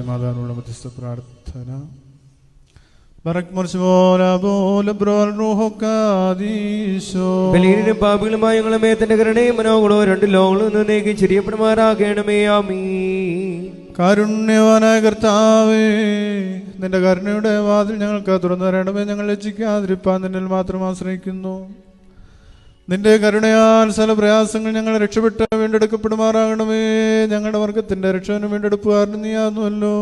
മാതാവിനുള്ള മധ്യസ്ഥ പ്രാർത്ഥന. പാപികളുമായ ഞങ്ങളെ മേത്തിന്റെ കരുണയും മനോഗുണവും രണ്ട് ലോകങ്ങളിൽ നിന്ന് നീക്കി ചിരിയപ്പെടുമാറാകണമേ. ആമീൻ. കാരുണ്യവാനായ കർത്താവേ, നിന്റെ കരുണയുടെ വാതിൽ ഞങ്ങൾക്ക് തുറന്നു തരണമേ. ഞങ്ങൾ ലജ്ജിക്കാതിരിപ്പാൻ നിന്നിൽ മാത്രം ആശ്രയിക്കുന്നു. നിന്റെ കരുണയാൽ സകല പ്രയാസങ്ങൾ ഞങ്ങൾ രക്ഷപ്പെട്ട് വീണ്ടെടുക്കപ്പെടുമാറാകണമേ. ഞങ്ങളുടെ വർഗത്തിന്റെ രക്ഷകനും വീണ്ടെടുപ്പുകാരനും നീയാകുന്നുവല്ലോ.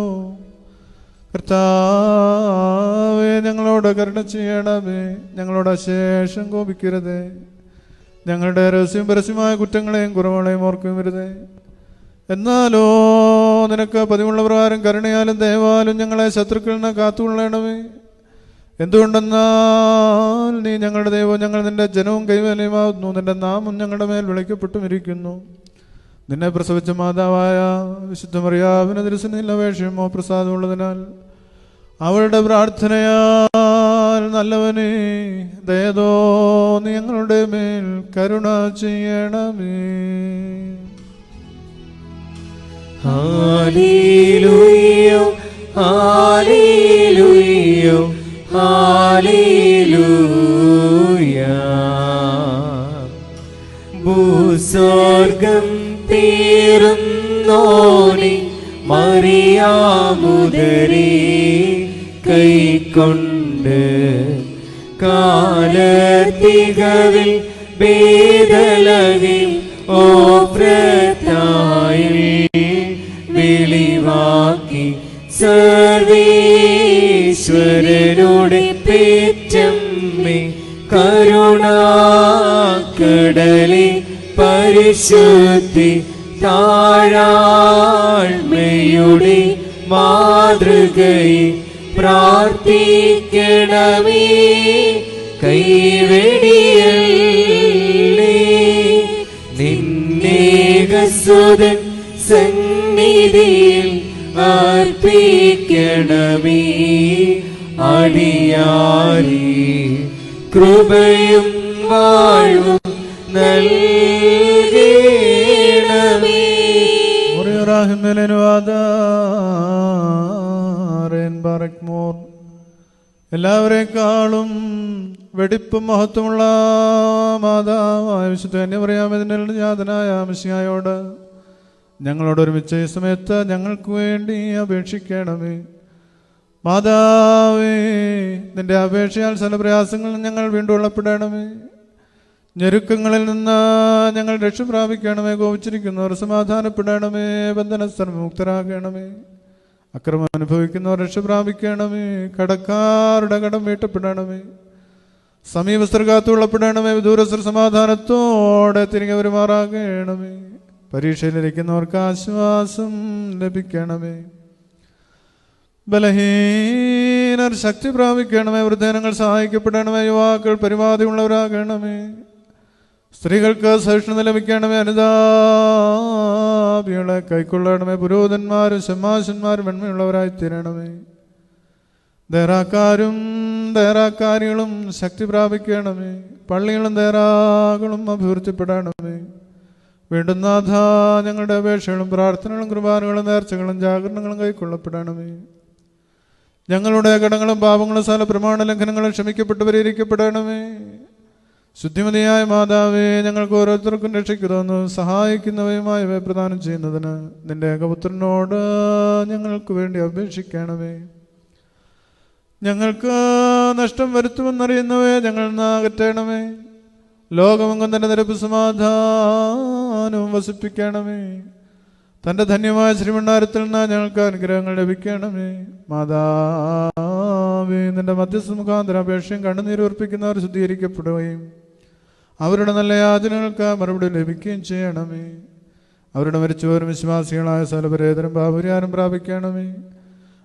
കർത്താവേ, ഞങ്ങളോട് കരുണ ചെയ്യണമേ. ഞങ്ങളോട് അശേഷം കോപിക്കരുതേ. ഞങ്ങളുടെ രഹസ്യം പരസ്യമായ കുറ്റങ്ങളെയും കുറവുകളെയും ഓർക്കുവരുതേ. എന്നാലോ നിനക്ക് പതിവുള്ള പ്രകാരം കരുണയാലും ദയവാലും ഞങ്ങളെ ശത്രുക്കളിൽ നിന്ന് കാത്തുകൊള്ളണമേ. എന്തുകൊണ്ടെന്നാൽ നീ ഞങ്ങളുടെ ദൈവവും ഞങ്ങൾ നിന്റെ ജനവും കൈവേലയുമാകുന്നു. നിന്റെ നാമം ഞങ്ങളുടെ മേൽ വിളിക്കപ്പെട്ടും ഇരിക്കുന്നു. നിന്നെ പ്രസവിച്ച മാതാവായ വിശുദ്ധ മറിയാവിന് തിരുസന്നിധിയിൽ അപേക്ഷയുമോ പ്രസാദമുള്ളതിനാൽ അവളുടെ പ്രാർത്ഥനയാൽ നല്ലവനെ ദയതോ നീ ഞങ്ങളുടെ മേൽ കരുണ ചെയ്യണമേ. ഹല്ലേലൂയ ഹല്ലേലൂയ ഹല്ലേലൂയ. ഭൂസ്വർഗം തീർന്നോനെ മറിയാമുദരി കൈക്കൊണ്ട് കാലത്തികവിൽ ബേദലകിൽ ഓപ്രത്തായിൽ വെളിവാക്കി സർവേശ്വരനോട് പേറ്റമ്മേ കരുണാക്കടലേ പരിശുദ്ധി താഴാഴ്മയുടെ മാതൃകയെ പ്രാർത്ഥിക്കണമേ. കൈവെടിയല്ലേ നിന്നേകസുതൻ സന്നിധിയിൽ അർപ്പിക്കണമേ. അടിയാരി കൃപയും വാഴ്വും നൽകണമേ. എല്ലാവരെക്കാളും വെടിപ്പും മഹത്വമുള്ള മാതാവായ വിശുദ്ധ കന്യമറിയാമതിന്റെ ജാതനായ മിശിഹായോട് ഞങ്ങളോട് ഒരുമിച്ച് ഈ സമയത്ത് ഞങ്ങൾക്ക് വേണ്ടി അപേക്ഷിക്കണമേ. മാതാവേ, നിന്റെ അപേക്ഷയാൽ ചില പ്രയാസങ്ങളിൽ ഞങ്ങൾ വീണ്ടും ഉള്ളപ്പെടണമേ. ഞെരുക്കങ്ങളിൽ നിന്ന് ഞങ്ങൾ രക്ഷ പ്രാപിക്കണമേ. കോപിച്ചിരിക്കുന്നവർ സമാധാനപ്പെടണമേ. ബന്ധനസ്ഥർ മുക്തരാകണമേ. അക്രമം അനുഭവിക്കുന്നവർ രക്ഷ പ്രാപിക്കണമേ. കടക്കാരുടെ കടം വീട്ടപ്പെടണമേ. സമീപസ്ഥർ കാത്തുകൊള്ളപ്പെടണമേ. ദൂരസ്ഥർ സമാധാനത്തോടെ തിരികെ വരുമാറാകണമേ. പരീക്ഷയിലിരിക്കുന്നവർക്ക് ആശ്വാസം ലഭിക്കണമേ. ബലഹീനർ ശക്തി പ്രാപിക്കണമേ. വൃദ്ധജനങ്ങൾ സഹായിക്കപ്പെടണമേ. യുവാക്കൾ പരിപാടിയുള്ളവരാകണമേ. സ്ത്രീകൾക്ക് സഹിഷ്ണുത ലഭിക്കണമേ. അനുതാപികളെ കൈക്കൊള്ളണമേ. പുരോഹിതന്മാരും ശമാശന്മാരും വെണ്മയുള്ളവരായി തീരണമേ. ദേറാക്കാരും ദേറാക്കാരികളും ശക്തി പ്രാപിക്കണമേ. പള്ളികളും ദേറാകളും അഭിവൃദ്ധിപ്പെടണമേ. വീണ്ടും നാഥ, ഞങ്ങളുടെ അപേക്ഷകളും പ്രാർത്ഥനകളും കുർബാനകളും നേർച്ചകളും ജാഗരണങ്ങളും കൈക്കൊള്ളപ്പെടണമേ. ഞങ്ങളുടെ കടങ്ങളും പാപങ്ങളും സകല പ്രമാണ ലംഘനങ്ങളും ക്ഷമിക്കപ്പെട്ട് പരിഹരിക്കപ്പെടണമേ. ശുദ്ധിമതിയായ മാതാവേ, ഞങ്ങൾക്ക് ഓരോരുത്തർക്കും രക്ഷയ്ക്ക് തോന്നു സഹായിക്കുന്നവയുമായവയെ പ്രദാനം ചെയ്യുന്നതിന് നിന്റെ ഏകപുത്രനോട് ഞങ്ങൾക്ക് വേണ്ടി അപേക്ഷിക്കണമേ. ഞങ്ങൾക്ക് നഷ്ടം വരുത്തുമെന്നറിയുന്നവയെ ഞങ്ങൾ അകറ്റണമേ. ലോകമെങ്ങും തന്റെ നിരപ്പ് സമാധാനവും വസിപ്പിക്കണമേ. തൻ്റെ ധന്യമായ ശ്രീമണ്ഡാരത്തിൽ നിന്ന് ഞങ്ങൾക്ക് അനുഗ്രഹങ്ങൾ ലഭിക്കണമേ. മാതാവേ, നിന്റെ മധ്യസ്ഥ മുഖാന്തരം അപേക്ഷയും കണ്ണുനീരർപ്പിക്കുന്നവർ ശുദ്ധീകരിക്കപ്പെടുകയും അവരുടെ നല്ല യാചനകൾക്ക് മറുപടി ലഭിക്കുകയും ചെയ്യണമേ. അവരുടെ മരിച്ചവരും വിശ്വാസികളായ സകലപരേതരം പാപരിഹാരം പ്രാപിക്കണമേ.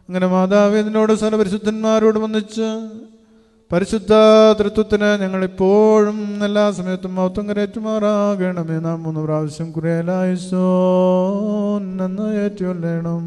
അങ്ങനെ മാതാവേ, നിന്നോട് സകല പരിശുദ്ധന്മാരോട് വന്നിച്ച് പരിശുദ്ധ തൃത്വത്തിന് ഞങ്ങളിപ്പോഴും എല്ലാ സമയത്തും മൗത്വം കരേറ്റുമാറാകണമേ. നാം 3 പ്രാവശ്യം കുറിയലായിസോൻ എന്ന് ഏറ്റുകൊള്ളണം.